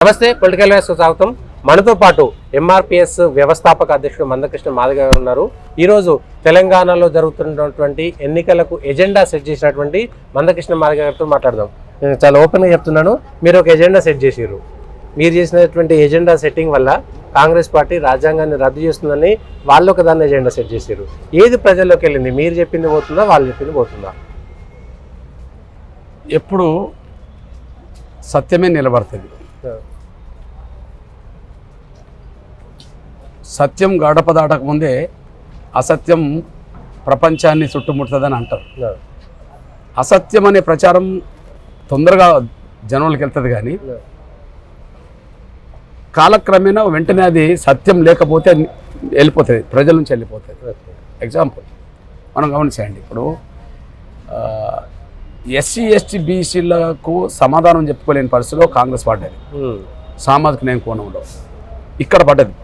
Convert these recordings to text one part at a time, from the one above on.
నమస్తే political news స్వాగతం. మనతో పాటు ఎంఆర్పిఎస్ వ్యవస్థాపక అధ్యక్షుడు మందకృష్ణ మాదిగ గారు ఉన్నారు. ఈరోజు తెలంగాణలో జరుగుతున్నటువంటి ఎన్నికలకు ఎజెండా సెట్ చేసినటువంటి మందకృష్ణ మాదిగ గారితో మాట్లాడదాం. నేను చాలా ఓపెన్గా చెప్తున్నాను, మీరు ఒక ఎజెండా సెట్ చేసిర్రు. మీరు చేసినటువంటి ఎజెండా సెట్టింగ్ వల్ల కాంగ్రెస్ పార్టీ రాజ్యాంగాన్ని రద్దు చేస్తుందని వాళ్ళు ఒక దాన్ని ఎజెండా సెట్ చేసారు. ఏది ప్రజల్లోకి వెళ్ళింది? మీరు చెప్పింది పోతుందా, వాళ్ళు చెప్పింది పోతుందా? ఎప్పుడు సత్యమే నిలబడుతుంది. సత్యం గడప దాటక ముందే అసత్యం ప్రపంచాన్ని చుట్టుముడుతుందని అంటారు. అసత్యం అనే ప్రచారం తొందరగా జనంలోకి వెళ్తుంది, కానీ కాలక్రమేణా వెంటనే అది సత్యం లేకపోతే వెళ్ళిపోతుంది, ప్రజల నుంచి వెళ్ళిపోతుంది. ఎగ్జాంపుల్ మనం గమనించండి. ఇప్పుడు ఎస్సీ ఎస్టీ బీసీలకు సమాధానం చెప్పుకోలేని పరిస్థితిలో కాంగ్రెస్ పడ్డది. సామాజిక న్యాయం కోణంలో ఇక్కడ పడ్డది.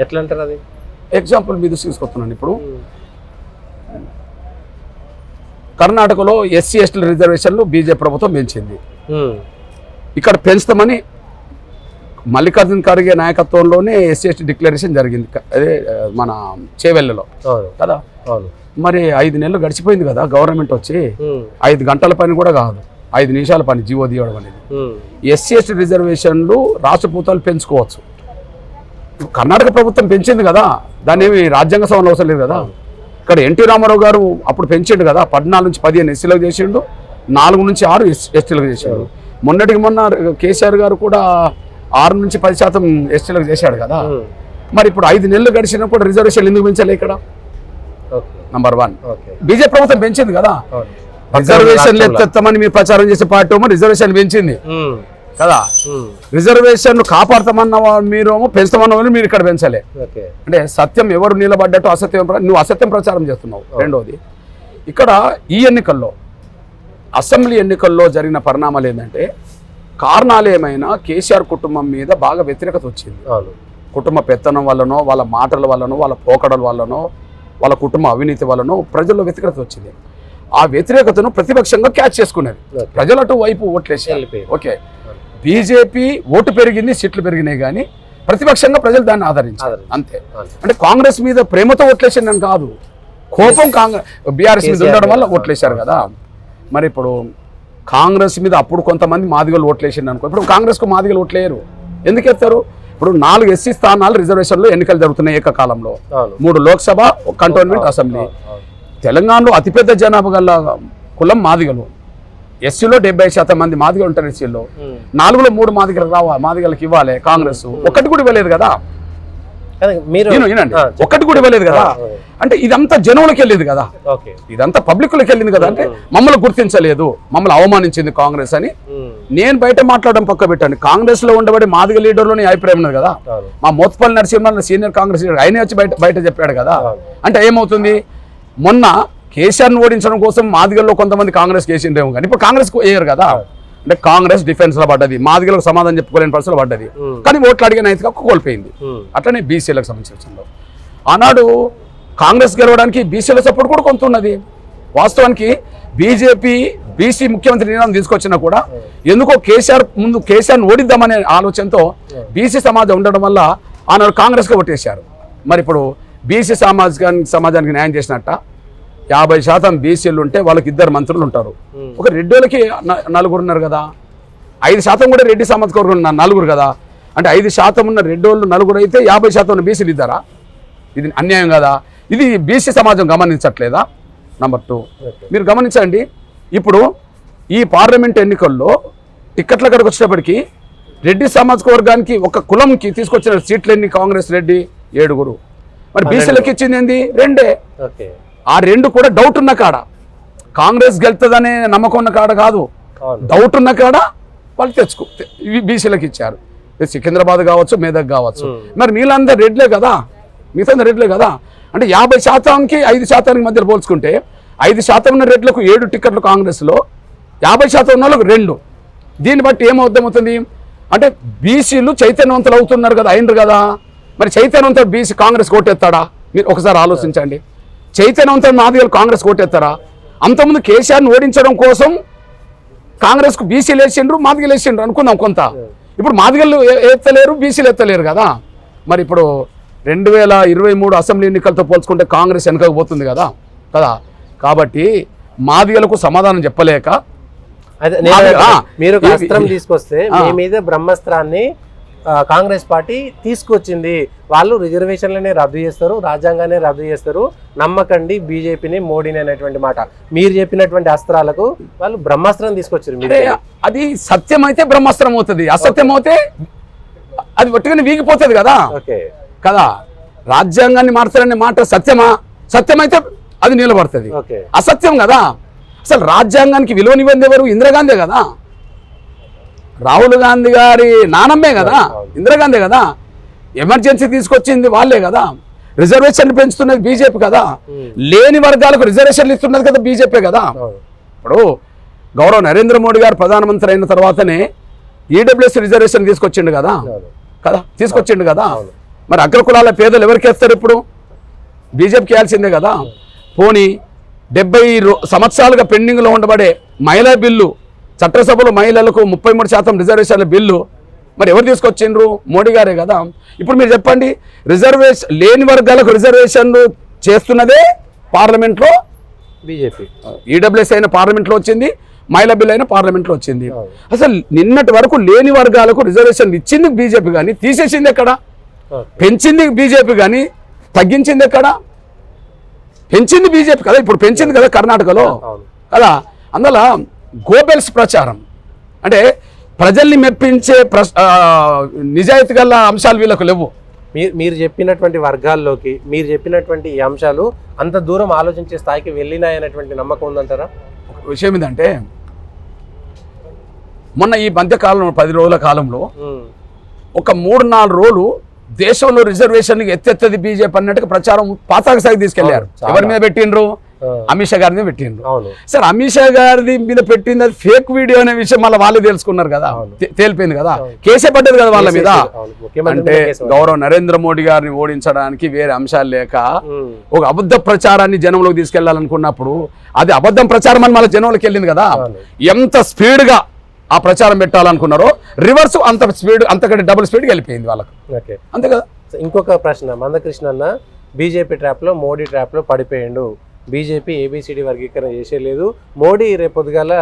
ఎట్లా అంటారు అది? ఎగ్జాంపుల్ మీద తీసుకొస్తున్నాను. ఇప్పుడు కర్ణాటకలో ఎస్సీ ఎస్టీల రిజర్వేషన్లు బీజేపీ ప్రభుత్వం పెంచింది. ఇక్కడ పెంచుతామని మల్లికార్జున ఖర్గే నాయకత్వంలోనే ఎస్సీ ఎస్టీ డిక్లరేషన్ జరిగింది, అదే మన చేవెళ్ళలో కదా. మరి 5 నెలలు గడిచిపోయింది కదా, గవర్నమెంట్ వచ్చి 5 గంటల పని కూడా కాదు, 5 నిమిషాల పని జీవో తీయడం అనేది. ఎస్సీ ఎస్టీ రిజర్వేషన్లు రాష్ట్ర ప్రభుత్వాలు పెంచుకోవచ్చు. కర్ణాటక ప్రభుత్వం పెంచింది కదా, దాన్ని ఏమి రాజ్యాంగ సవరణ అవసరం లేదు కదా. ఇక్కడ ఎన్టీ రామారావు గారు అప్పుడు పెంచిండు కదా, 14 నుంచి 15 ఎస్సీలకు చేసిండు, 4 నుంచి 6 ఎస్టీలకు చేసిండు. మొన్నటికి మొన్న కేసీఆర్ గారు కూడా 6 నుంచి 10% ఎస్టీలకు చేశాడు కదా. మరి ఇప్పుడు 5 నెలలు గడిచినప్పుడు రిజర్వేషన్లు ఎందుకు పెంచాలి? ఇక్కడ నంబర్ 1 బీజేపీ ప్రభుత్వం పెంచింది కదా. రిజర్వేషన్లు ఎత్తమని మీరు ప్రచారం చేసే పార్టీ రిజర్వేషన్లు పెంచింది కదా. రిజర్వేషన్లు కాపాడతామన్న మీరు పెంచుతామన్న వాళ్ళు మీరు ఇక్కడ పెంచాలి. అంటే సత్యం ఎవరు నిలబడ్డట్టు అసత్యం, నువ్వు అసత్యం ప్రచారం చేస్తున్నావు. రెండోది, ఇక్కడ ఈ ఎన్నికల్లో అసెంబ్లీ ఎన్నికల్లో జరిగిన పరిణామాలు ఏంటంటే, కారణాలు ఏమైనా కేసీఆర్ కుటుంబం మీద బాగా వ్యతిరేకత వచ్చింది. కుటుంబ పెత్తనం వల్లనో, వాళ్ళ మాటల వల్లనో, వాళ్ళ పోకడల వల్లనో, వాళ్ళ కుటుంబ అవినీతి వల్లనో ప్రజల్లో వ్యతిరేకత వచ్చింది. ఆ వ్యతిరేకతను ప్రతిపక్షంగా క్యాచ్ చేసుకునేది. ప్రజలు అటు వైపు ఓట్లేసి ఓకే బీజేపీ ఓటు పెరిగింది, సీట్లు పెరిగినాయి, కానీ ప్రతిపక్షంగా ప్రజలు దాన్ని ఆదరించారు అంతే. అంటే కాంగ్రెస్ మీద ప్రేమతో ఓట్లేసిందని కాదు, కోపం బీఆర్ఎస్ మీద ఉండడం వల్ల ఓట్లేశారు కదా. మరి ఇప్పుడు కాంగ్రెస్ మీద అప్పుడు కొంతమంది మాదిగలు ఓట్లేసింది అనుకో, ఇప్పుడు కాంగ్రెస్కు మాదిగలు ఓట్లేయరు. ఎందుకు ఎత్తారు? ఇప్పుడు 4 ఎస్సీ స్థానాలు రిజర్వేషన్లో ఎన్నికలు జరుగుతున్నాయి ఏకకాలంలో. 3 లోక్సభ, కంటోన్మెంట్ అసెంబ్లీ. తెలంగాణలో అతిపెద్ద జనాభా గల కులం మాదిగలు. ఎస్సీలో 70% మంది మాదిగలు ఉంటారు. ఎస్సీలో 4లో 3 మాదిగలకు ఇవ్వాలి. కాంగ్రెస్ ఒక్కటి కూడా ఇవ్వలేదు కదా. ఒక్కటి కూడా ఇవ్వలేదు కదా. అంటే ఇదంతా జనంలోకి వెళ్ళేది కదా, ఇదంతా పబ్లిక్లోకి వెళ్ళింది కదా. అంటే మమ్మల్ని గుర్తించలేదు, మమ్మల్ని అవమానించింది కాంగ్రెస్ అని నేను బయట మాట్లాడడం పక్క పెట్టండి. కాంగ్రెస్ లో ఉండబడి మాదిగ లీడర్లోనే అభిప్రాయం ఉన్నది కదా. మా మోత్పల్లి నరసింహ సీనియర్ కాంగ్రెస్ లీడర్ ఆయనే వచ్చి బయట చెప్పాడు కదా. అంటే ఏమవుతుంది, మొన్న కేసీఆర్ని ఓడించడం కోసం మాదిగల్లో కొంతమంది కాంగ్రెస్ కేసీఆర్ కానీ ఇప్పుడు కాంగ్రెస్ వేయరు కదా. అంటే కాంగ్రెస్ డిఫెన్స్ లో పడ్డది, మాదిగలకు సమాధానం చెప్పుకోలేని పరిస్థితులు పడ్డది, కానీ ఓట్లు అడిగిన అయితే కోల్పోయింది. అట్లనే బీసీలకు సంబంధించిన ఆనాడు కాంగ్రెస్ గెలవడానికి బీసీల సపోర్ట్ కూడా కొంత ఉన్నది. వాస్తవానికి బీజేపీ బీసీ ముఖ్యమంత్రి నిర్ణయం తీసుకొచ్చినా కూడా ఎందుకో కేసీఆర్ని ఓడిద్దామనే ఆలోచనతో బీసీ సమాజం ఉండడం వల్ల ఆనాడు కాంగ్రెస్గా ఓటేశారు. మరి ఇప్పుడు బీసీ సమాజానికి న్యాయం చేసినట్ట 50% బీసీలు ఉంటే వాళ్ళకి 2 మంత్రులు ఉంటారు. ఒక రెడ్డిలకి 4 ఉన్నారు కదా. 5% కూడా రెడ్డి సామాజిక వర్గం 4 కదా. అంటే 5% ఉన్న రెడ్డోళ్ళు 4 అయితే 50% ఉన్న బీసీలు ఇద్దారా? ఇది అన్యాయం కదా. ఇది బీసీ సమాజం గమనించట్లేదా? నంబర్ 2 మీరు గమనించండి. ఇప్పుడు ఈ పార్లమెంట్ ఎన్నికల్లో టిక్కెట్ల కాడికి వచ్చేటప్పటికి రెడ్డి సామాజిక వర్గానికి ఒక కులంకి తీసుకొచ్చిన సీట్లు ఎన్ని? కాంగ్రెస్ రెడ్డి 7. మరి బీసీలకు ఇచ్చింది ఏంది? 2. ఆ 2 కూడా డౌట్ ఉన్న కాడ, కాంగ్రెస్ గెలుతుందనే నమ్మకం ఉన్న కాడ కాదు, డౌట్ ఉన్న కాడ వాళ్ళు బీసీలకు ఇచ్చారు. సికింద్రాబాద్ కావచ్చు, మేదక్ కావచ్చు. మరి మీలందరూ రెడ్లే కదా, మిగతా రెడ్లే కదా. అంటే 50%కి 5% మధ్య పోల్చుకుంటే 5% ఉన్న రెడ్లకు 7 టికెట్లు కాంగ్రెస్లో, 50% ఉన్న వాళ్ళకు 2. దీన్ని బట్టి ఏమవుతుంది అంటే బీసీలు చైతన్యవంతులు అవుతున్నారు కదా, అయినరు కదా. మరి చైతన్యవంతుడు బీసీ కాంగ్రెస్ ఓటేస్తాడా? మీరు ఒకసారి ఆలోచించండి. చైతన్యవంతుడు మాదిగలు కాంగ్రెస్ ఓటేస్తారా? అంతకుముందు కేసీఆర్ని ఓడించడం కోసం కాంగ్రెస్ కు బీసీలు వేసిండ్రు, మాదిగలు వేసిండ్రు అనుకుందాం కొంత. ఇప్పుడు మాదిగలు ఎత్తలేరు, బీసీలు ఎత్తలేరు కదా. మరి ఇప్పుడు 2023 అసెంబ్లీ ఎన్నికలతో పోల్చుకుంటే కాంగ్రెస్ వెనకపోతుంది కదా. కాబట్టి మాదిగలకు సమాధానం చెప్పలేక అదే మీరు ఒక అస్త్రం తీసుకొస్తే మీ మీద బ్రహ్మాస్త్రాన్ని కాంగ్రెస్ పార్టీ తీసుకొచ్చింది. వాళ్ళు రిజర్వేషన్లనే రద్దు చేస్తారు, రాజ్యాంగాన్ని రద్దు చేస్తారు, నమ్మకండి బీజేపీని, మోడీని అనేటువంటి మాట. మీరు చెప్పినటువంటి అస్త్రాలకు వాళ్ళు బ్రహ్మాస్త్రం తీసుకొచ్చారు. అది సత్యం అయితే బ్రహ్మాస్త్రం అవుతుంది, అసత్యం అయితే అది ఒట్టుగానే వీగిపోతుంది కదా. కదా, రాజ్యాంగాన్ని మార్చాలనే మాట సత్యమా? సత్యమైతే అది నిలబడుతుంది. అసత్యం కదా. అసలు రాజ్యాంగానికి విలువనివ్వంది ఎవరు? ఇందిరాగాంధీ కదా. రాహుల్ గాంధీ గారి నానమ్మే కదా, ఇందిరాగాంధీ కదా. ఎమర్జెన్సీ తీసుకొచ్చింది వాళ్ళే కదా. రిజర్వేషన్లు పెంచుతున్నది బీజేపీ కదా. లేని వర్గాలకు రిజర్వేషన్లు ఇస్తున్నది కదా బీజేపీ కదా. ఇప్పుడు గౌరవ నరేంద్ర మోడీ గారు ప్రధానమంత్రి అయిన తర్వాతనే ఈడబ్ల్యూఎస్ రిజర్వేషన్ తీసుకొచ్చిండు కదా. తీసుకొచ్చిండు కదా. మరి అగ్రకులాల పేదలు ఎవరికి వేస్తారు? ఇప్పుడు బీజేపీకి వేయాల్సిందే కదా. పోనీ 70 సంవత్సరాలుగా పెండింగ్లో ఉండబడే మహిళా బిల్లు, చట్టసభలో మహిళలకు 33% రిజర్వేషన్ల బిల్లు మరి ఎవరు తీసుకొచ్చిండ్రు? మోడీ గారే కదా. ఇప్పుడు మీరు చెప్పండి, రిజర్వేషన్ లేని వర్గాలకు రిజర్వేషన్లు చేస్తున్నదే పార్లమెంట్లో బీజేపీ. ఈడబ్ల్యూఎస్ అయిన పార్లమెంట్లో వచ్చింది, మహిళా బిల్ అయిన పార్లమెంట్లో వచ్చింది. అసలు నిన్నటి వరకు లేని వర్గాలకు రిజర్వేషన్లు ఇచ్చింది బీజేపీ కానీ తీసేసింది ఎక్కడ? పెంచింది బీజేపీ కానీ తగ్గించింది ఎక్కడ? పెంచింది బీజేపీ కదా. ఇప్పుడు పెంచింది కదా కర్ణాటకలో కదా. అందువల్ల గోబెల్స్ ప్రచారం అంటే ప్రజల్ని మెప్పించే నిజాయితీ గల అంశాలు వీళ్ళకు లేవు. మీరు చెప్పినటువంటి వర్గాల్లోకి మీరు చెప్పినటువంటి ఈ అంశాలు అంత దూరం ఆలోచించే స్థాయికి వెళ్ళినాయనేటువంటి నమ్మకం ఉందంటారా? విషయం ఏంటంటే మొన్న ఈ మధ్యకాలంలో 10 రోజుల కాలంలో ఒక 3-4 రోజులు దేశంలో రిజర్వేషన్కి ఎత్తెత్తది బీజేపీ అన్నట్టుగా ప్రచారం పాతాక స్థాయికి తీసుకెళ్లారు. ఎవరి మీద పెట్టిండ్రు? అమిత్ షా గారి మీద పెట్టిండ్రు. సార్, అమిత్ షా గారి మీద పెట్టింది అది ఫేక్ వీడియో అనే విషయం మళ్ళీ వాళ్ళు తెలుసుకున్నారు కదా, తేలిపోయింది కదా, కేసే పడ్డది కదా వాళ్ళ మీద. అంటే గౌరవ నరేంద్ర మోడీ గారిని ఓడించడానికి వేరే అంశాలు లేక ఒక అబద్ధ ప్రచారాన్ని జనంలోకి తీసుకెళ్లాలనుకున్నప్పుడు అది అబద్ధం ప్రచారం అని మళ్ళీ జనంలోకి వెళ్ళింది కదా. ఎంత స్పీడ్ గా ఆ ప్రచారం పెట్టాలనుకున్నారో రివర్స్ అంత స్పీడ్, అంతకంటే డబుల్ స్పీడ్కి వెళ్ళిపోయింది వాళ్ళకు. అంతే కదా. ఇంకొక ప్రశ్న, మందకృష్ణ అన్న బీజేపీ ట్రాప్లో మోడీ ట్రాప్లో పడిపోయిండు. బీజేపీ ఏబిసిడి వర్గీకరణ చేసేలేదు, మోడీ రేపొద్దుగాల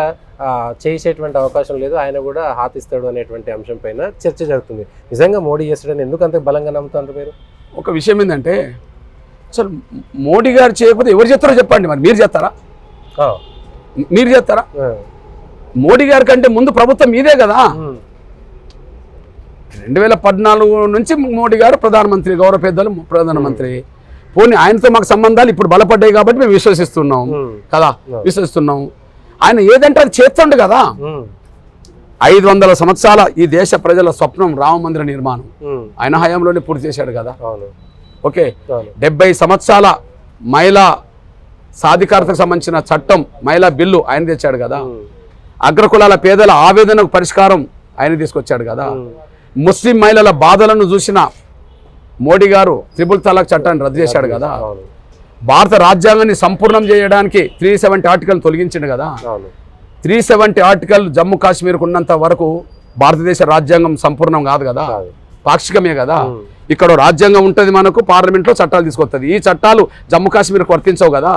చేసేటువంటి అవకాశం లేదు, ఆయన కూడా హాతిస్తాడు అనేటువంటి అంశం పైన చర్చ జరుగుతుంది. నిజంగా మోడీ చేస్తాడని ఎందుకు అంత బలంగా నమ్ముతారు మీరు? ఒక విషయం ఏంటంటే అసలు మోడీ గారు చేయకపోతే ఎవరు చేస్తారో చెప్పండి. మరి మీరు చేస్తారా? మీరు చేస్తారా? మోడీ గారి కంటే ముందు ప్రభుత్వం మీదే కదా. 2014 నుంచి మోడీ గారు ప్రధానమంత్రి, గౌరవ పెద్దలు ప్రధానమంత్రి. పోనీ ఆయనతో మాకు సంబంధాలు ఇప్పుడు బలపడ్డాయి కాబట్టి మేము విశ్వసిస్తున్నాం కదా, విశ్వసిస్తున్నాం. ఆయన ఏదంటే అది చేస్తుండే కదా. 500 సంవత్సరాల ఈ దేశ ప్రజల స్వప్నం రామ మందిర నిర్మాణం ఆయన హయాంలోనే పూర్తి చేశాడు కదా. ఓకే, 70 సంవత్సరాల మహిళా సాధికారతకు సంబంధించిన చట్టం, మహిళా బిల్లు ఆయన తెచ్చాడు కదా. అగ్రకులాల పేదల ఆవేదనకు పరిష్కారం ఆయన తీసుకొచ్చాడు కదా. ముస్లిం మహిళల బాధలను చూసిన మోడీ గారు 3 తలాక్ చట్టాన్ని రద్దు చేశాడు కదా. భారత రాజ్యాంగాన్ని సంపూర్ణం చేయడానికి 370 ఆర్టికల్ తొలగించిండు కదా. 370 ఆర్టికల్ జమ్మూ కాశ్మీర్కు ఉన్నంత వరకు భారతదేశ రాజ్యాంగం సంపూర్ణం కాదు కదా, పాక్షికమే కదా. ఇక్కడ రాజ్యాంగం ఉంటుంది, మనకు పార్లమెంట్లో చట్టాలు తీసుకొస్తుంది. ఈ చట్టాలు జమ్మూ కాశ్మీర్కు వర్తించవు కదా,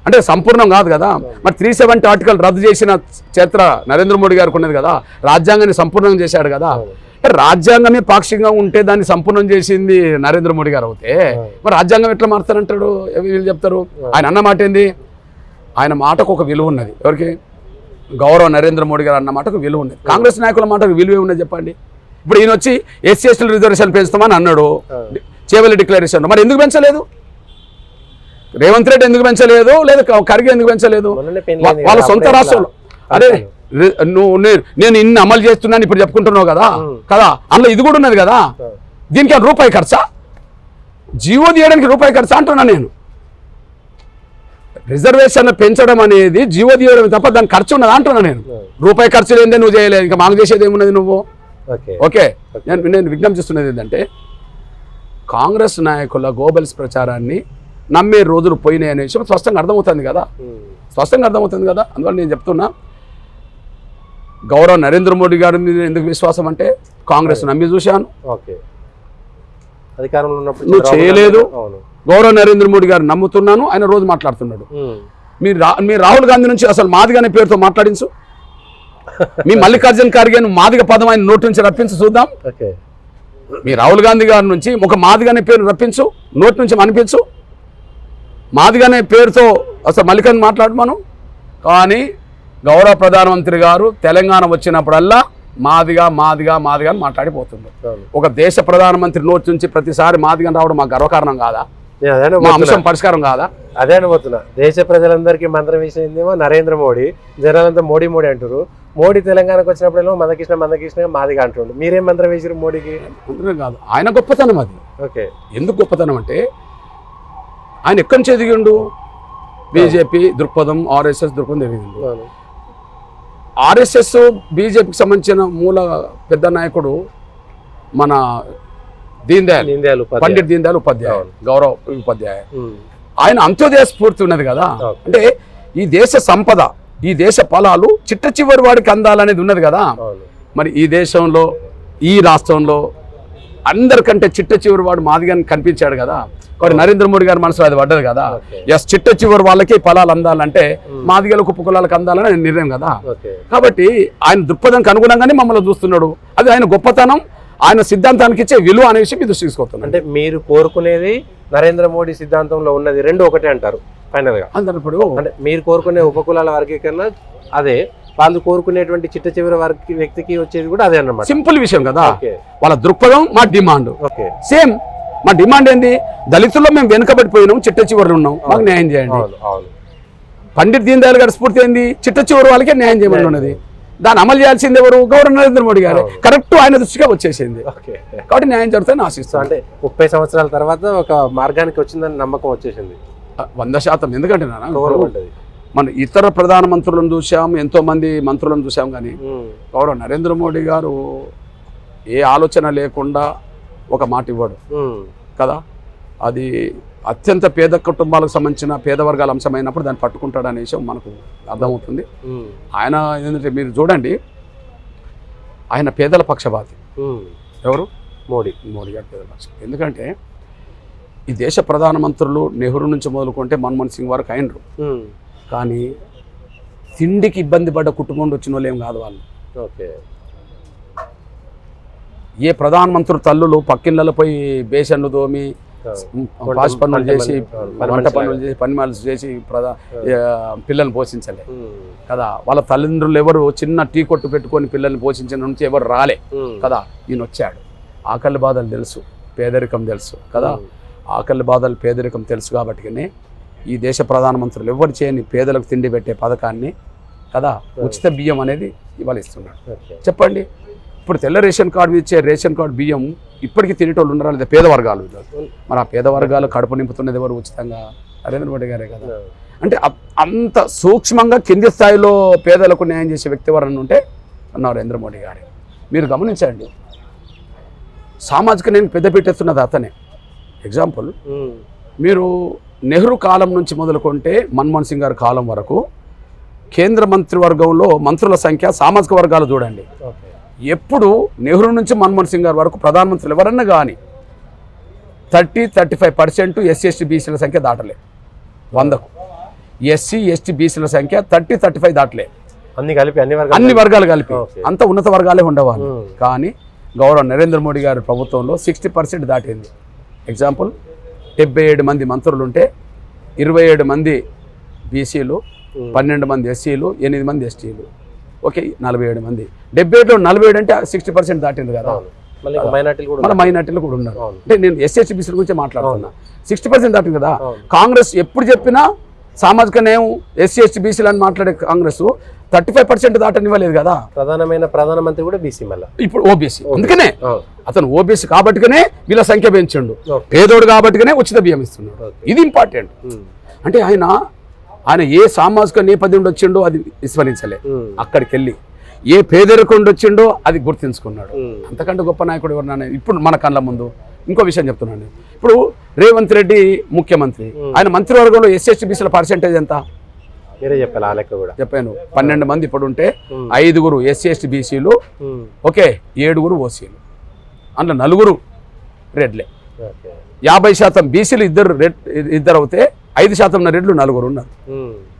అంటే సంపూర్ణం కాదు కదా. మరి 370 ఆర్టికల్ రద్దు చేసిన చరిత్ర నరేంద్ర మోడీ గారికి ఉన్నది కదా. రాజ్యాంగాన్ని సంపూర్ణం చేశాడు కదా. రాజ్యాంగమే పాక్షికంగా ఉంటే దాన్ని సంపూర్ణం చేసింది నరేంద్ర మోడీ గారు అవుతే మరి రాజ్యాంగం ఎట్లా మారుతారంటాడు? వీళ్ళు చెప్తారు. ఆయన అన్న మాట ఏంది? ఆయన మాటకు ఒక విలువ ఉన్నది. ఎవరికి? గౌరవ నరేంద్ర మోడీ గారు అన్న మాటకు విలువ ఉన్నది. కాంగ్రెస్ నాయకుల మాటకు విలువే ఉన్నది చెప్పండి. ఇప్పుడు ఈయన వచ్చి ఎస్సీ ఎస్టీల రిజర్వేషన్ పెంచుతామని అన్నాడు చేవెళ్లి డిక్లరేషన్. మరి ఎందుకు పెంచలేదు? రేవంత్ రెడ్డి ఎందుకు పెంచలేదు? లేదా ఖర్గే ఎందుకు పెంచలేదు? వాళ్ళ సొంత రాష్ట్రంలో. అరే నేను ఇన్ని అమలు చేస్తున్నాను ఇప్పుడు చెప్పుకుంటున్నావు కదా కదా, అందులో ఇది కూడా ఉన్నది కదా. దీనికి రూపాయి ఖర్చా? జీవో తీయడానికి రూపాయి ఖర్చా అంటున్నా నేను. రిజర్వేషన్ పెంచడం అనేది జీవో తీయడం తప్ప దానికి ఖర్చు ఉన్నదా అంటున్నా నేను. రూపాయి ఖర్చు లేదే నువ్వు చేయలేదు, ఇంకా మాకు చేసేది ఏమున్నది నువ్వు? ఓకే, నేను విజ్ఞప్తి చేస్తున్నది ఏంటంటే కాంగ్రెస్ నాయకుల గోబెల్స్ ప్రచారాన్ని నమ్మే రోజులు పోయినాయి అనే విషయం స్పష్టంగా అర్థమవుతుంది కదా, స్పష్టంగా అర్థమవుతుంది కదా. అందువల్ల నేను చెప్తున్నా, గౌరవ నరేంద్ర మోడీ గారి మీద ఎందుకు విశ్వాసం అంటే కాంగ్రెస్ నమ్మి చూశాను. ఓకే, అధికారంలో ఉన్నప్పుడు నువ్వు చేయలేదు. అవును. గౌరవ నరేంద్ర మోడీ గారు నమ్ముతున్నాను, ఆయన రోజు మాట్లాడుతున్నాడు. మీరు రాహుల్ గాంధీ నుంచి అసలు మాదిగ అనే పేరుతో మాట్లాడించు. మీ మల్లికార్జున ఖార్గే మాదిగ పదం ఆయన నోటి నుంచి రప్పించు చూద్దాం. ఓకే, మీ రాహుల్ గాంధీ గారి నుంచి ఒక మాదిగ అనే పేరు రప్పించు, నోటి నుంచి అనిపించు. మాదిగ అనే పేరుతో అసలు మల్లికార్జున మాట్లాడమను. కానీ గౌరవ ప్రధానమంత్రి గారు తెలంగాణ వచ్చినప్పుడల్లా మాదిగా మాదిగా మాదిగా అని మాట్లాడిపోతుంది. ఒక దేశ ప్రధానమంత్రి నోటి నుంచి ప్రతిసారి మాదిగా రావడం మాకు గర్వకారణం కాదా? మా అంశం పరిష్కారం కాదా? అదే అనుకుంటున్నా. దేశ ప్రజలందరికీ మంత్రం వేసిందేమో నరేంద్ర మోడీ, జనాలంతా మోడీ మోడీ అంటారు. మోడీ తెలంగాణకు వచ్చినప్పుడేమో మందకృష్ణ మాదిగా అంటుండు. మీరేం మంత్రం వేసారు మోడీకి? మంత్రం కాదు, ఆయన గొప్పతనం అది. ఓకే, ఎందుకు గొప్పతనం అంటే ఆయన ఎక్కడి నుంచి ఎదిగిండు? బీజేపీ దృక్పథం, ఆర్ఎస్ఎస్ దృక్పథం ఎదిగిండు. ఆర్ఎస్ఎస్ బీజేపీకి సంబంధించిన మూల పెద్ద నాయకుడు మన పండిట్ దీన్ దయాళ్ ఉపాధ్యాయ, గౌరవ ఉపాధ్యాయ. ఆయన అంత్యోదయ స్ఫూర్తి ఉన్నది కదా. అంటే ఈ దేశ సంపద, ఈ దేశ ఫలాలు చిట్ట చివరి వాడికి అందాలనేది ఉన్నది కదా. మరి ఈ దేశంలో, ఈ రాష్ట్రంలో అందరికంటే చిట్ట చివరి వాడు మాదిగాని కనిపించాడు కదా. కాబట్టి నరేంద్ర మోడీ గారి మనసులో అది పడ్డది కదా. ఎస్, చిట్ట చివరి వాళ్ళకి ఫలాలు అందాలంటే మాదిగలకు ఉపకులాలకు అందాలని నిర్ణయం కదా. కాబట్టి ఆయన దృక్పథంకి అనుగుణంగానే మమ్మల్ని చూస్తున్నాడు. అది ఆయన గొప్పతనం, ఆయన సిద్ధాంతానికి ఇచ్చే విలువ అనే విషయం మీ దృష్టికి తీసుకొస్తున్నాను. అంటే మీరు కోరుకునేది నరేంద్ర మోడీ సిద్ధాంతంలో ఉన్నది రెండు ఒకటే అంటారు ఫైనల్ గా. ఇప్పుడు అంటే మీరు కోరుకునే ఉపకులాల వర్గీకరణ అదే, వాళ్ళు కోరుకునేటువంటి చిట్ట చివరి వ్యక్తికి వచ్చేది కూడా అదే అన్నమాట. సింపుల్ విషయం కదా. వాళ్ళ దృక్పథం, మా డిమాండ్ సేమ్. మా డిమాండ్ ఏంది? దళితుల్లో మేము వెనుకబడిపోయినాం, చిట్ట చివరిలో ఉన్నాం, మాకు న్యాయం చేయండి. పండిట్ దీన్ దయాళ్ గారి స్ఫూర్తి ఏంది? చిట్ట చివరి వాళ్ళకే న్యాయం చేయమని ఉన్నది. దాన్ని అమలు చేయాల్సింది ఎవరు? గౌరవ నరేంద్ర మోడీ గారు. కరెక్ట్ ఆయన దృష్టిగా వచ్చేసింది. కాబట్టి న్యాయం జరుగుతుందని ఆశిస్తాను. అంటే 30 సంవత్సరాల తర్వాత ఒక మార్గానికి వచ్చిందని నమ్మకం వచ్చేసింది 100%. ఎందుకంటే మన ఇతర ప్రధానమంత్రులను చూసాం, ఎంతో మంది మంత్రులను చూసాం, కానీ గౌరవ నరేంద్ర మోడీ గారు ఏ ఆలోచన లేకుండా ఒక మాట ఇవ్వడు కదా. అది అత్యంత పేద కుటుంబాలకు సంబంధించిన పేద వర్గాల అంశమైనప్పుడు దాన్ని పట్టుకుంటాడు అనే విషయం మనకు అర్థమవుతుంది. ఆయన ఏంటంటే మీరు చూడండి, ఆయన పేదల పక్షపాతి. ఎవరు? మోడీ గారు పేదల పక్షపాతి. ఎందుకంటే ఈ దేశ ప్రధానమంత్రులు నెహ్రూ నుంచి మొదలుకుంటే మన్మోహన్ సింగ్ వరకు అయినరు, కానీ తిండికి ఇబ్బంది పడ్డ కుటుంబం వచ్చిన వాళ్ళు ఏం కాదు వాళ్ళు. ఓకే, ఏ ప్రధానమంత్రులు తల్లులు పక్కిళ్ళలో పోయి బేసన్లు దోమి, పాసి పనులు చేసి, వంట పనులు చేసి, పని మనుషులు చేసి పిల్లల్ని పోషించలే కదా. వాళ్ళ తల్లిదండ్రులు ఎవరు చిన్న టీ కొట్టు పెట్టుకొని పిల్లల్ని పోషించిన నుంచి ఎవరు రాలే కదా. ఈయన వచ్చాడు. ఆకలి బాధలు తెలుసు, పేదరికం తెలుసు కదా. ఆకలి బాధలు, పేదరికం తెలుసు కాబట్టినే ఈ దేశ ప్రధానమంత్రులు ఎవరు చేయని పేదలకు తిండి పెట్టే పథకాన్ని కదా, ఉచిత బియ్యం అనేది ఇవాళ ఇస్తున్నాడు. చెప్పండి, ఇప్పుడు తెల్ల రేషన్ కార్డు ఇచ్చే రేషన్ కార్డు బియ్యం ఇప్పటికీ తినేటోళ్ళు ఉన్నారా లేదా? పేద వర్గాలు. మరి ఆ పేద వర్గాలు కడుపు నింపుతున్నది ఎవరు ఉచితంగా? నరేంద్ర మోడీ గారే కదా. అంటే అంత సూక్ష్మంగా కింది స్థాయిలో పేదలకు న్యాయం చేసే వ్యక్తి ఎవరన్నా ఉంటే నరేంద్ర మోడీ గారే. మీరు గమనించండి, సామాజిక నేను పెద్దపీటెత్తున్నది అతనే. ఎగ్జాంపుల్, మీరు నెహ్రూ కాలం నుంచి మొదలుకుంటే మన్మోహన్ సింగ్ గారి కాలం వరకు కేంద్ర మంత్రివర్గంలో మంత్రుల సంఖ్య, సామాజిక వర్గాలు చూడండి. ఎప్పుడు నెహ్రూ నుంచి మన్మోహన్ సింగ్ గారి వరకు ప్రధానమంత్రులు ఎవరన్నా కానీ 30-35% SC/ST బీసీల సంఖ్య దాటలే. 100కు SC/ST బీసీల సంఖ్య 30-35 దాటలే. అన్ని వర్గాలు కలిపి అంత ఉన్నత వర్గాలే ఉండేవాళ్ళు. కానీ గౌరవ నరేంద్ర మోడీ గారి ప్రభుత్వంలో 60% దాటింది. ఎగ్జాంపుల్, 77 మంది మంత్రులు ఉంటే 27 మంది బీసీలు, 12 మంది SCలు, 8 మంది STలు. ఓకే, 47 మంది. 77లో 47 అంటే 60% దాటింది కదా. మన మైనార్టీలు కూడా ఉన్నారు. అంటే నేను SC/ST బీసీల గురించి మాట్లాడుతున్నా. 60% దాటింది కదా. కాంగ్రెస్ ఎప్పుడు చెప్పినా సామాజిక న్యాయం SC/ST బీసీలు అని మాట్లాడే కాంగ్రెస్ 35% దాటనివ్వలేదు కదా. ప్రధానమంత్రి కూడా బీసీ, మళ్ళీ ఇప్పుడు ఓబీసీ. అందుకనే అతను ఓబీసీ కాబట్టినే వీళ్ళ సంఖ్య పెంచిండు. పేదోడు కాబట్టినే ఉచిత బియ్యం ఇస్తున్నాడు. ఇది ఇంపార్టెంట్. అంటే ఆయన ఏ సామాజిక నేపథ్యం వచ్చిండో అది విస్మరించలే. అక్కడికి వెళ్ళి ఏ పేదరికం వచ్చిండో అది గుర్తించుకున్నాడు. అంతకంటే గొప్ప నాయకుడు ఎవరన్నా ఇప్పుడు మన కళ్ళ ముందు. ఇంకో విషయం చెప్తున్నాను, ఇప్పుడు రేవంత్ రెడ్డి ముఖ్యమంత్రి, ఆయన మంత్రివర్గంలో SC/ST బీసీల పర్సెంటేజ్ ఎంత? మీరే చెప్పాలి ఆ లెక్క కూడా చెప్పాను. 12 మంది ఇప్పుడు ఉంటే 5 ఎస్సీ ఎస్టీ బీసీలు, ఓకే 7 ఓసీలు, అందులో 4 రెడ్లే. 50% బీసీలు ఇద్దరు అవుతే 5% ఉన్న రెడ్లు 4 ఉన్నారు.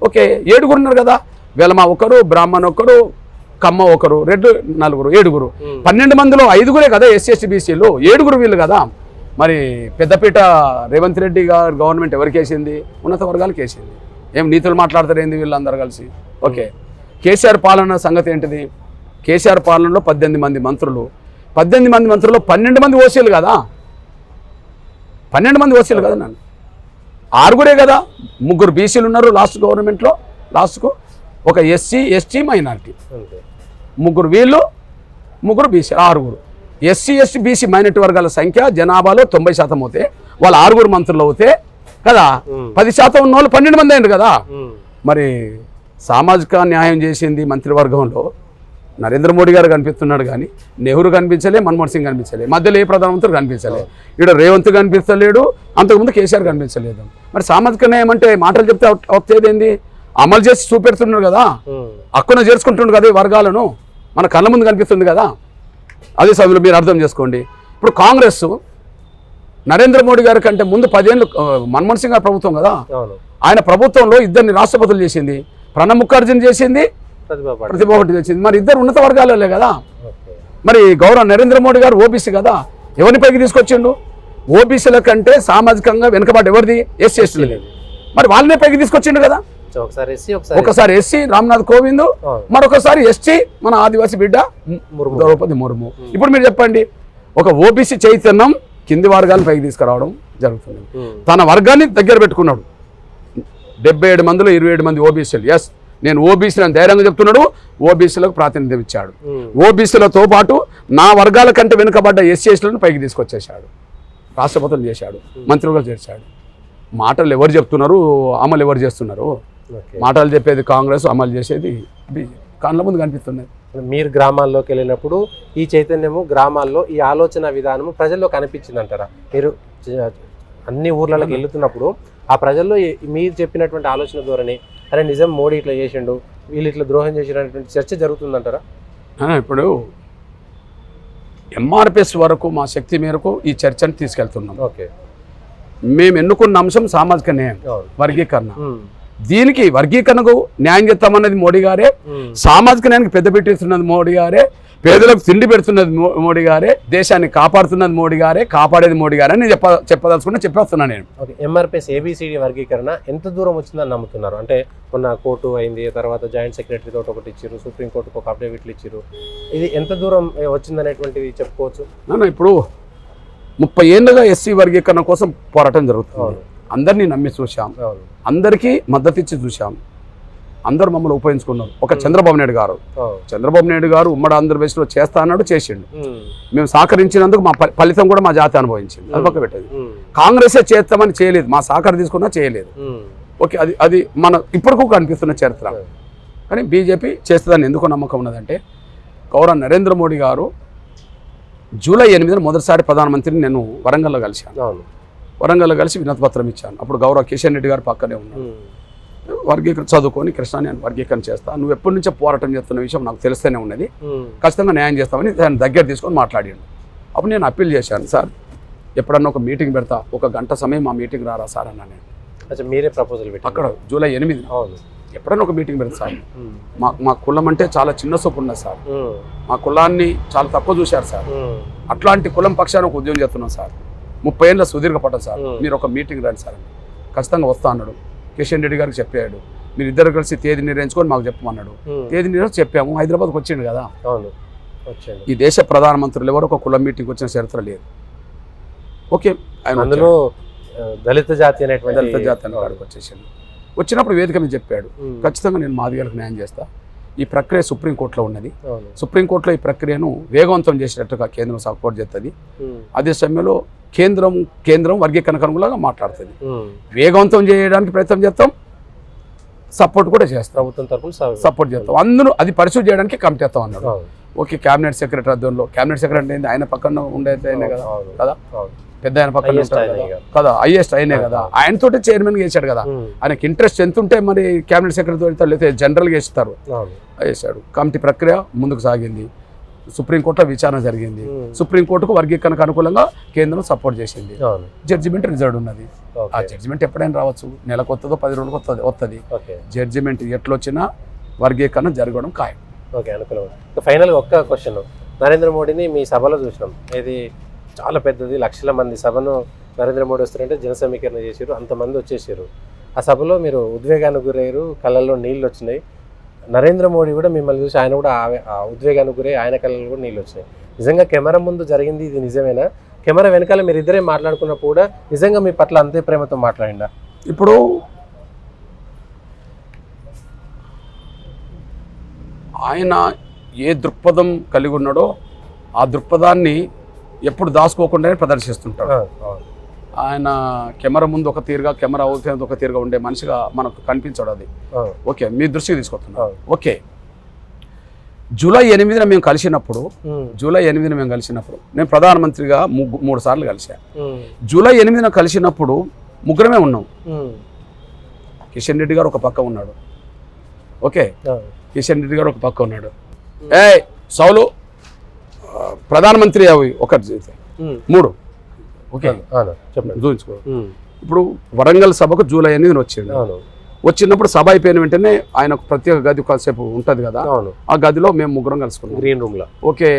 ఓకే 7 ఉన్నారు కదా, వెలమ ఒకరు, బ్రాహ్మణ్ ఒకరు, కమ్మ ఒకరు, రెడ్లు 4, 7. 12 మందిలో 5 కదా ఎస్సీ ఎస్టీ బీసీలు, 7 వీళ్ళు కదా. మరి పెద్దపీట రేవంత్ రెడ్డి గారు గవర్నమెంట్ ఎవరికి వేసింది? ఉన్నత వర్గాలకు వేసింది. ఏం నీతులు మాట్లాడతారు ఏంది వీళ్ళందరూ కలిసి? ఓకే కేసీఆర్ పాలన సంగతి ఏంటిది? కేసీఆర్ పాలనలో 18 మంది మంత్రులు, 18 మంది మంత్రుల్లో 12 మంది ఓసీలు కదా, 12 మంది ఓసీలు కదా. నన్ను 6 కదా, 3 బీసీలు ఉన్నారు లాస్ట్ గవర్నమెంట్లో, లాస్ట్కు ఒక ఎస్సీ ఎస్టీ మైనారిటీ, 3 వీళ్ళు, 3 BC, 6. SC ST BC minority వర్గాల సంఖ్య జనాభాలో 90% అవుతే వాళ్ళు 6 మంత్రులు అవుతే కదా, 10% ఉన్న వాళ్ళు 12 మంది అయ్యారు కదా. మరి సామాజిక న్యాయం చేసింది మంత్రివర్గంలో నరేంద్ర మోడీ గారు కనిపిస్తున్నాడు కానీ నెహ్రూ కనిపించలే, మన్మోహన్ సింగ్ కనిపించలే, మధ్యలో ఏ ప్రధానమంత్రి కనిపించలే, ఇక్కడ రేవంత్ కనిపించలేడు, అంతకుముందు కేసీఆర్ కనిపించలేదు. మరి సామాజిక న్యాయం అంటే మాటలు చెప్తే వచ్చేదేంది? అమలు చేసి చూపెడుతున్నాడు కదా, అక్కున చేర్చుకుంటున్నాడు కదా ఈ వర్గాలను, మన కళ్ళ ముందు కనిపిస్తుంది కదా. అదే సమయంలో మీరు అర్థం చేసుకోండి, ఇప్పుడు కాంగ్రెస్ నరేంద్ర మోడీ గారి కంటే ముందు 10 ఏళ్ళు మన్మోహన్ సింగ్ గారి ప్రభుత్వం కదా, ఆయన ప్రభుత్వంలో 2 రాష్ట్రపతులు చేసింది, ప్రణబ్ ముఖర్జీని చేసింది, ప్రతిభా పాటిల్ చేసింది. మరి 2 ఉన్నత వర్గాలే కదా. మరి గౌరవ నరేంద్ర మోడీ గారు ఓబీసీ కదా, ఎవరిని పైకి తీసుకొచ్చిండు? ఓబీసీల కంటే సామాజికంగా వెనుకబాటు ఎవరిది? ఎస్సీ ఎస్టీలది. మరి వాళ్ళనే పైకి తీసుకొచ్చిండు కదా. ఒకసారి ఎస్సీ రామ్నాథ్ కోవింద్, మరొకసారి ఎస్టీ మన ఆదివాసీ బిడ్డ ద్రౌపది ముర్ము. ఇప్పుడు మీరు చెప్పండి, ఒక ఓబీసీ చైతన్యం కింది వర్గాలను పైకి తీసుకురావడం జరుగుతుంది. తన వర్గాన్ని దగ్గర పెట్టుకున్నాడు. 77 మందిలో 27 మంది ఓబీసీలు. ఎస్, నేను ఓబీసీలు అని ధైర్యంగా చెప్తున్నాడు. ఓబీసీలకు ప్రాతినిధ్యం ఇచ్చాడు. ఓబీసీలతో పాటు నా వర్గాల కంటే వెనుకబడ్డ ఎస్సీ ఎస్టీలను పైకి తీసుకొచ్చేసాడు, రాష్ట్రపతులు చేశాడు, మంత్రులుగా చేశాడు. మాటలు ఎవరు చెప్తున్నారు, అమలు ఎవరు చేస్తున్నారు? మాటలు చెప్పేది కాంగ్రెస్, అమలు చేసేది బీజేపీ. కళ్ళ ముందు కనిపిస్తున్నది. మీరు గ్రామాల్లోకి వెళ్ళినప్పుడు ఈ చైతన్యము గ్రామాల్లో ఈ ఆలోచన విధానము ప్రజల్లో కనిపించింది అంటారా? మీరు అన్ని ఊర్లలోకి వెళ్తున్నప్పుడు ఆ ప్రజల్లో మీరు చెప్పినటువంటి ఆలోచన ధోరణి, అరే నిజం మోడీ ఇట్లా చేసిండు, వీళ్ళు ఇట్లా ద్రోహం చేసినటువంటి చర్చ జరుగుతుందంటారా? ఇప్పుడు ఎంఆర్పిఎస్ వరకు మా శక్తి మేరకు ఈ చర్చను తీసుకెళ్తున్నాం. ఓకే, మేము ఎన్నుకున్న అంశం సామాజిక న్యాయం, వర్గీకరణ. దీనికి వర్గీకరణకు న్యాయం చేస్తామన్నది మోడీ గారే, సామాజిక న్యాయానికి పెద్దపీట ఇస్తున్నది మోడీ గారే, పేదలకు తిండి పెడుతున్నది మోడీ గారే, దేశాన్ని కాపాడుతున్నది మోడీ గారే, కాపాడేది మోడీ గారే అని చెప్పదలుచుకుంటే చెప్పేస్తున్నాను నేను. ఓకే, ఎంఆర్పిఎస్ ఏబిసిడి వర్గీకరణ ఎంత దూరం వచ్చిందని నమ్ముతున్నారు? అంటే మొన్న కోర్టు అయింది, తర్వాత జాయింట్ సెక్రటరీ తోటి ఒకటి ఇచ్చారు, సుప్రీంకోర్టుకు ఒక అఫిడవిట్లు ఇచ్చారు, ఇది ఎంత దూరం వచ్చిందనేటువంటిది చెప్పుకోవచ్చు? ఇప్పుడు 30 ఏళ్ళుగా ఎస్సీ వర్గీకరణ కోసం పోరాటం జరుగుతుంది. అందరినీ నమ్మి చూసాం, అందరికీ మద్దతు ఇచ్చి చూసాం, అందరూ మమ్మల్ని ఉపయోగించుకున్నారు. ఒక చంద్రబాబు నాయుడు గారు ఉమ్మడి ఆంధ్రప్రదేశ్లో చేస్తా అన్నాడు, చేసిండు. మేము సహకరించినందుకు మా ఫలితం కూడా మా జాతి అనుభవించింది, అది పక్క పెట్టేది. కాంగ్రెసే చేస్తామని చేయలేదు, మా సహకారం తీసుకున్నా చేయలేదు. ఓకే, అది మన ఇప్పటికూ కనిపిస్తున్న చరిత్ర. కానీ బీజేపీ చేస్తుందని ఎందుకు నమ్మకం ఉన్నదంటే, గౌరవ నరేంద్ర మోడీ గారు జూలై 8న మొదటిసారి ప్రధానమంత్రిని నేను వరంగల్లో కలిశాను. వరంగల్లో కలిసి వినతిపత్రం ఇచ్చాను. అప్పుడు గౌరవ కిషన్ రెడ్డి గారు పక్కనే ఉన్నాడు. వర్గీకరణ చదువుకొని, కృష్ణ నేను వర్గీకరణ చేస్తా, నువ్వు ఎప్పటి నుంచో పోరాటం చేస్తున్న విషయం నాకు తెలుస్తూనే ఉన్నది, ఖచ్చితంగా న్యాయం చేస్తామని దాన్ని దగ్గర తీసుకొని మాట్లాడాను. అప్పుడు నేను అప్పీల్ చేశాను, సార్ ఎప్పుడన్నా ఒక మీటింగ్ పెడతా, 1 గంట సమయం మా మీటింగ్ రారా సార్ అన్నా నేను. మీరే ప్రపోజల్ పెట్టి అక్కడ జూలై 8 ఎప్పుడన్నా ఒక మీటింగ్ పెడతా సార్, మా కులం అంటే చాలా చిన్న సొప్పు ఉన్నది సార్, మా కులాన్ని చాలా తక్కువ చూశారు సార్, అట్లాంటి కులం పక్షాన్ని ఒక ఉద్యోగం చేస్తున్నాం సార్, 30 ఏళ్ళ సుదీర్ఘ పడ్డ సార్, మీరు ఒక మీటింగ్ రండి సార్. ఖచ్చితంగా వస్తా అన్నాడు. కిషన్ రెడ్డి గారికి చెప్పాడు, మీరు ఇద్దరు కలిసి తేదీ నిర్ణయించుకొని మాకు చెప్పమన్నాడు. తేదీ నిర్ణయించి చెప్పాము. హైదరాబాద్కి వచ్చిండు కదా. ఈ దేశ ప్రధానమంత్రులు ఎవరు ఒక కులం మీటింగ్ వచ్చిన చరిత్ర లేదు. ఓకే, ఆయన అందులో దళిత జాతి కాడికి వచ్చేసాడు. వచ్చినప్పుడు వేదిక మీద చెప్పాడు, ఖచ్చితంగా నేను మాదిగలకు న్యాయం చేస్తా. ఈ ప్రక్రియ సుప్రీంకోర్టులో ఉన్నది, సుప్రీంకోర్టులో ఈ ప్రక్రియను వేగవంతం చేసేటట్టుగా కేంద్రం సపోర్ట్ చేస్తుంది. అదే సమయంలో కేంద్రం వర్గీకరణకు అనుగుణంగా మాట్లాడుతుంది. వేగవంతం చేయడానికి ప్రయత్నం చేస్తాం, సపోర్ట్ కూడా చేస్తాం, ప్రభుత్వం తరపున సపోర్ట్ చేస్తాం. అందరూ అది పరిశీలి చేయడానికి కమిటీ చేస్తాం అన్నాడు. ఓకే క్యాబినెట్ సెక్రటరీ అధ్వర్యంలో, క్యాబినెట్ సెక్రటరీ ఏంది ఆయన పక్కన ఉండేది అయినా కదా కదా పెద్ద ఆయన పక్కన కదా హైయెస్ట్ అయినే కదా, ఆయనతోటి చైర్మన్ చేశాడు కదా. ఆయనకి ఇంట్రెస్ట్ ఎంత ఉంటే మరి క్యాబినెట్ సెక్రటరీ లేకపోతే జనరల్గా ఇస్తారు, వేసాడు. కమిటీ ప్రక్రియ ముందుకు సాగింది, సుప్రీంకోర్టులో విచారణ జరిగింది, సుప్రీంకోర్టుకు వర్గీకరణకు అనుకూలంగా కేంద్రం సపోర్ట్ చేసింది, జడ్జిమెంట్ రిజర్వ్ ఉన్నది. ఆ జడ్జిమెంట్ ఎప్పుడైనా రావచ్చు, నెలకు వస్తుందో 10 రోజులకు వస్తుంది. జడ్జిమెంట్ ఎట్లొచ్చినా వర్గీకరణ జరగడం ఖాయం. ఓకే, అనుకూలం. ఫైనల్గా ఒక్క క్వశ్చన్, నరేంద్ర మోడీని మీ సభలో చూసినాం, ఇది చాలా పెద్దది, లక్షల మంది సభను నరేంద్ర మోడీ వస్తారంటే జన సమీకరణ చేసారు, అంతమంది వచ్చేసారు. ఆ సభలో మీరు ఉద్వేగానికి గురయ్యారు, కళ్ళల్లో నీళ్ళు వచ్చినాయి. నరేంద్ర మోడీ కూడా మిమ్మల్ని చూసి ఆయన కూడా ఉద్వేగానికి గురై ఆయన కళ్ళల్లో కూడా నీళ్ళు వచ్చినాయి. నిజంగా కెమెరా ముందు జరిగింది ఇది నిజమేనా? కెమెరా వెనకాల మీరు ఇద్దరే మాట్లాడుకున్నప్పుడు కూడా నిజంగా మీ పట్ల అంతే ప్రేమతో మాట్లాడిందా? ఇప్పుడు ఆయన ఏ దృక్పథం కలిగి ఉన్నాడో ఆ దృక్పథాన్ని ఎప్పుడు దాచుకోకుండానే ప్రదర్శిస్తుంటాడు. ఆయన కెమెరా ముందు ఒక తీరుగా, కెమెరా అవుతుంది ఒక తీరుగా ఉండే మనిషిగా మనకు కనిపించడు. అది ఓకే, మీ దృష్టికి తీసుకొస్తున్నాం. ఓకే, జూలై 8న మేము కలిసినప్పుడు నేను ప్రధానమంత్రిగా 3 సార్లు కలిశాను. జూలై 8న కలిసినప్పుడు ముగ్గురమే ఉన్నాం. కిషన్ రెడ్డి గారు ఒక పక్క ఉన్నాడు. ఓకే, కిషన్ రెడ్డి గారు ఒక పక్క ఉన్నాడు. సౌలు ప్రధానమంత్రి అవి ఒకటి 3. ఓకే, చూపించుకో. ఇప్పుడు వరంగల్ సభకు జూలై 8న వచ్చిండు. వచ్చినప్పుడు సభ అయిపోయిన వెంటనే ఆయన ప్రత్యేక గది కాసేపు ఉంటుంది కదా, ఆ గదిలో మేము ముగ్గురం కలుసుకున్నాం, గ్రీన్ రూమ్ లో. ఓకే,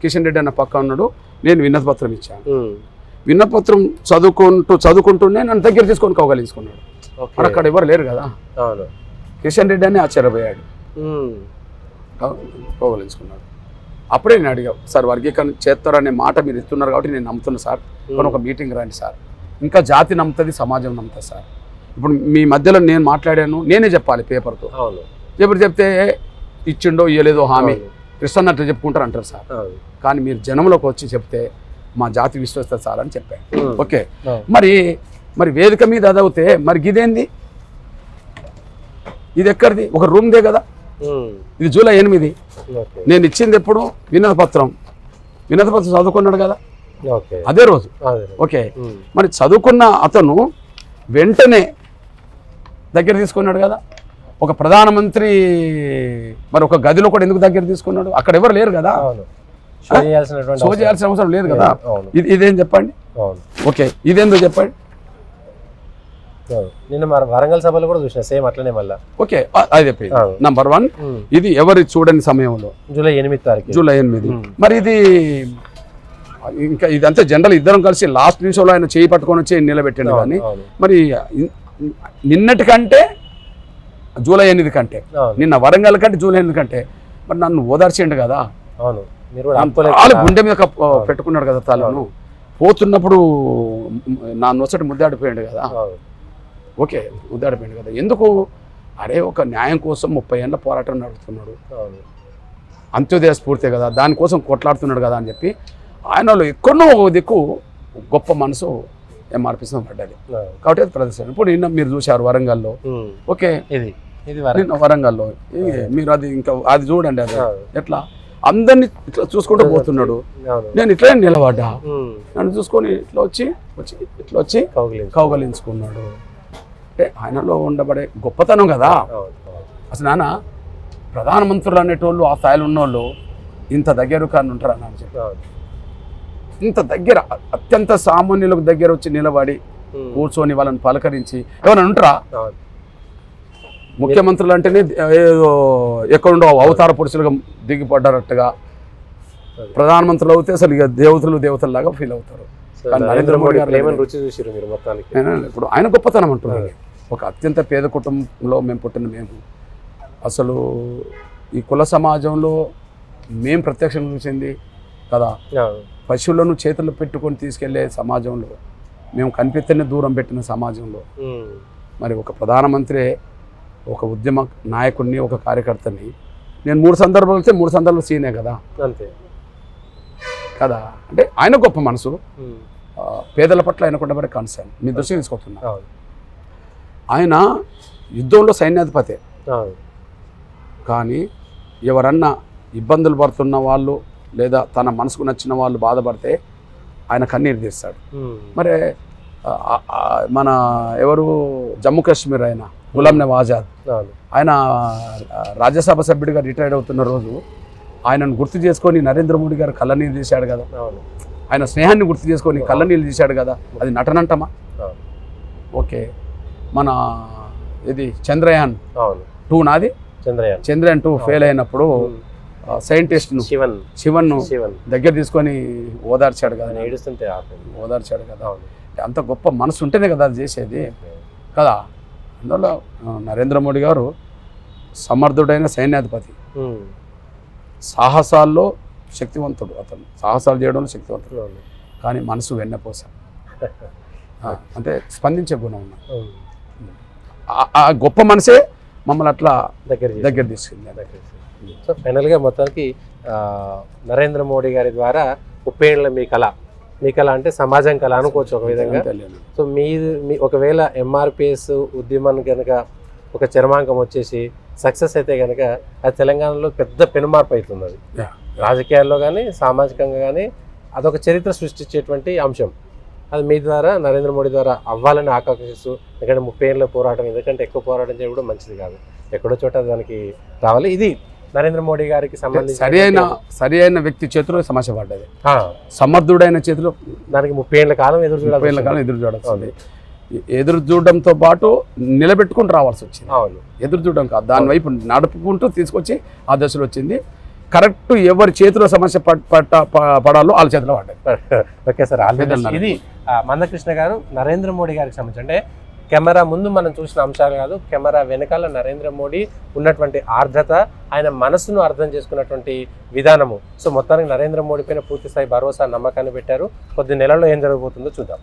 కిషన్ రెడ్డి అన్న పక్క ఉన్నాడు, నేను వినతి పత్రం ఇచ్చాను. వినతి పత్రం చదువుకుంటూనే నన్ను దగ్గర తీసుకొని కౌగలించుకున్నాడు. అక్కడ ఎవరు లేరు కదా, కిషన్ రెడ్డి అని ఆశ్చర్యపోయాడు, కౌగలించుకున్నాడు. అప్పుడే నేను అడిగా, సార్ వర్గీకరణ చేస్తారనే మాట మీరు ఇస్తున్నారు కాబట్టి నేను నమ్ముతున్నా సార్, కానీ ఒక మీటింగ్ రండి సార్, ఇంకా జాతి నమ్ముతుంది, సమాజం నమ్ముతుంది సార్. ఇప్పుడు మీ మధ్యలో నేను మాట్లాడాను, నేనే చెప్పాలి పేపర్తో. ఎప్పుడు చెప్తే ఇచ్చిండో ఇయ్యలేదో హామీ కృష్ణన్నట్లు చెప్పుకుంటారు అంటారు సార్, కానీ మీరు జనంలోకి వచ్చి చెప్తే మా జాతి విశ్వసిస్తుంది సార్ అని చెప్పాను. ఓకే, మరి వేదిక మీద అదవుతే మరి గిదేంది, ఇది ఎక్కడిది? ఒక రూమ్దే కదా. ఇది జూలై 8 నేను ఇచ్చింది ఎప్పుడు? వినతి పత్రం చదువుకున్నాడు కదా అదే రోజు. ఓకే, మరి చదువుకున్న అతను వెంటనే దగ్గర తీసుకున్నాడు కదా. ఒక ప్రధానమంత్రి మరి ఒక గదిలో కూడా ఎందుకు దగ్గర తీసుకున్నాడు? అక్కడ ఎవరు లేరు కదా, షో చేయాల్సిన అవసరం లేదు కదా. ఇదేం చెప్పండి? ఓకే, ఇదేందో చెప్పండి. నిన్న వరంగల్ సభలో కూడా చూసిన సేమ్ అట్లనే మళ్ళీ. ఓకే, అది చెప్పింది. నంబర్ 1, ఇది ఎవరి చూడని సమయంలో జూలై 8. మరి ఇది ఇంకా ఇదంతా జనరల్ ఇద్దరం కలిసి లాస్ట్ నిమిషంలో ఆయన చేయి పట్టుకొని వచ్చి నిలబెట్టాడు. కానీ మరి నిన్నటి కంటే జూలై 8 కంటే, నిన్న వరంగల్ కంటే జూలై 8 కంటే మరి నన్ను ఓదార్చిండు కదా. వాళ్ళు గుండె మీద పెట్టుకున్నాడు కదా తాను. పోతున్నప్పుడు నా నొసటి ముద్దాడిపోయాడు కదా. ఓకే, ముద్దాడిపోయాడు కదా. ఎందుకు? అరే ఒక న్యాయం కోసం 30 ఏళ్ళ పోరాటం నడుపుతున్నాడు, అంత్యోదయ స్ఫూర్తి కదా, దానికోసం కొట్లాడుతున్నాడు కదా అని చెప్పి ఆయనలో ఎక్కడో ఒక దిక్కు గొప్ప మనసు ఎంఆర్పిస్ పడ్డది. కాబట్టి అది ప్రదర్శన. ఇప్పుడు నిన్న మీరు చూశారు వరంగల్లో. ఓకే, నిన్న వరంగల్లో మీరు అది ఇంకా అది చూడండి, అది ఎట్లా అందరినీ ఇట్లా చూసుకుంటూ పోతున్నాడు. నేను ఇట్లా నిలబడ్డా, నన్ను చూసుకొని ఇట్లా వచ్చి కౌగలించుకున్నాడు. అంటే ఆయనలో ఉండబడే గొప్పతనం కదా. అసలు నాన్న ప్రధానమంత్రులు అనేటోళ్ళు ఆ స్థాయిలో ఉన్నోళ్ళు ఇంత దగ్గర కానీ ఉంటారు అన్న చెప్పి, ఇంత దగ్గర అత్యంత సామాన్యులకు దగ్గర వచ్చి నిలబడి కూర్చొని వాళ్ళని పలకరించి ఏమైనా ఉంటారా? ముఖ్యమంత్రులు అంటేనే ఏదో ఎక్కడుండో అవతార పురుషులుగా దిగిపడ్డారట్టుగా, ప్రధానమంత్రులు అవుతే అసలు ఇక దేవతల్లాగా ఫీల్ అవుతారు. కానీ నరేంద్ర మోడీ గారు ఇప్పుడు ఆయన గొప్పతనం అంటున్నారు. ఒక అత్యంత పేద కుటుంబంలో మేము పుట్టిన మేము, అసలు ఈ కుల సమాజంలో మేము ప్రత్యక్షంగా చూసింది కదా, పశువులను చేతులు పెట్టుకొని తీసుకెళ్లే సమాజంలో, మేము కనిపెత్తని దూరం పెట్టిన సమాజంలో మరి ఒక ప్రధానమంత్రి, ఒక ఉద్యమ నాయకుడిని, ఒక కార్యకర్తని నేను 3 సందర్భాలు వస్తే 3 సందర్భాలు సీనే కదా. అంతే కదా. అంటే ఆయన గొప్ప మనసు, పేదల పట్ల ఆయన ఉండబడే కన్సర్న్ మీ దృష్టికి తీసుకొస్తున్నా. ఆయన యుద్ధంలో సైన్యాధిపతే, కానీ ఎవరన్నా ఇబ్బందులు పడుతున్న వాళ్ళు లేదా తన మనసుకు నచ్చిన వాళ్ళు బాధపడితే ఆయన కన్నీరు తీస్తాడు. మరి మన ఎవరు జమ్మూ కాశ్మీర్ ఆయన గులాం నబీ ఆజాద్, ఆయన రాజ్యసభ సభ్యుడిగా రిటైర్డ్ అవుతున్న రోజు ఆయనను గుర్తు చేసుకొని నరేంద్ర మోడీ గారు కళ్ళనీళ్ళు తీశాడు కదా. ఆయన స్నేహాన్ని గుర్తు చేసుకొని కళ్ళనీళ్ళు తీశాడు కదా. అది నటనంటమా? ఓకే. మన ఇది చంద్రయాన్ 2 నాది, చంద్రయాన్ 2 ఫెయిల్ అయినప్పుడు సైంటిస్ట్ శివన్ దగ్గర తీసుకొని ఓదార్చాడు కదా, ఓదార్చాడు కదా. అంత గొప్ప మనసు ఉంటేనే కదా అది చేసేది కదా. అందువల్ల నరేంద్ర మోడీ గారు సమర్థుడైన సైన్యాధిపతి, సాహసాల్లో శక్తివంతుడు. అతను సాహసాలు చేయడంలో శక్తివంతుడు, కానీ మనసు వెన్నపోస, అంటే స్పందించే గుణం ఉన్నాడు. ఆ గొప్ప మనసే మమ్మల్ని అట్లా దగ్గర తీసుకుంది. సో ఫైనల్గా మొత్తానికి నరేంద్ర మోడీ గారి ద్వారా 30 ఏళ్ళ మీ కళ అంటే సమాజం కళ అనుకోవచ్చు ఒక విధంగా. సో మీ ఒకవేళ ఎంఆర్పిఎస్ ఉద్యమం కనుక ఒక చరమాంకం వచ్చేసి సక్సెస్ అయితే కనుక అది తెలంగాణలో పెద్ద పెనుమార్పు అవుతుంది. అది రాజకీయాల్లో కానీ సామాజికంగా కానీ అదొక చరిత్ర సృష్టించేటువంటి అంశం. అది మీ ద్వారా నరేంద్ర మోడీ ద్వారా అవ్వాలని ఆకాంక్షిస్తూ, ఎందుకంటే 30 ఏళ్ళ పోరాటం, ఎందుకంటే ఎక్కువ పోరాటం చేయడం కూడా మంచిది కాదు, ఎక్కడో చోట దానికి రావాలి. ఇది నరేంద్ర మోడీ గారికి సంబంధించి సరి అయిన వ్యక్తి చేతిలో సమస్య పడ్డది, సమర్థుడైన చేతిలో దానికి 30 ఏళ్ళ కాలం ఎదురు చూడాల్సింది. ఎదురు చూడడంతో పాటు నిలబెట్టుకుని రావాల్సి వచ్చింది. అవును, ఎదురు చూడడం కాదు, దాని వైపు నడుపుకుంటూ తీసుకొచ్చి ఆ దశలో వచ్చింది. కరెక్ట్ ఎవరి చేతిలో సమస్య పడాలో వాళ్ళ చేతిలో పడ్డాయి. ఓకే సార్, ఇది మందకృష్ణ గారు నరేంద్ర మోడీ గారికి సంబంధించి, అంటే కెమెరా ముందు మనం చూసిన అంశాలు కాదు, కెమెరా వెనకాల నరేంద్ర మోడీ ఉన్నటువంటి ఆర్ద్రత, ఆయన మనసును అర్థం చేసుకున్నటువంటి విధానము. సో మొత్తానికి నరేంద్ర మోడీ పైన పూర్తి స్థాయి భరోసా, నమ్మకాన్ని పెట్టారు. కొద్ది నెలల్లో ఏం జరగబోతుందో చూద్దాం.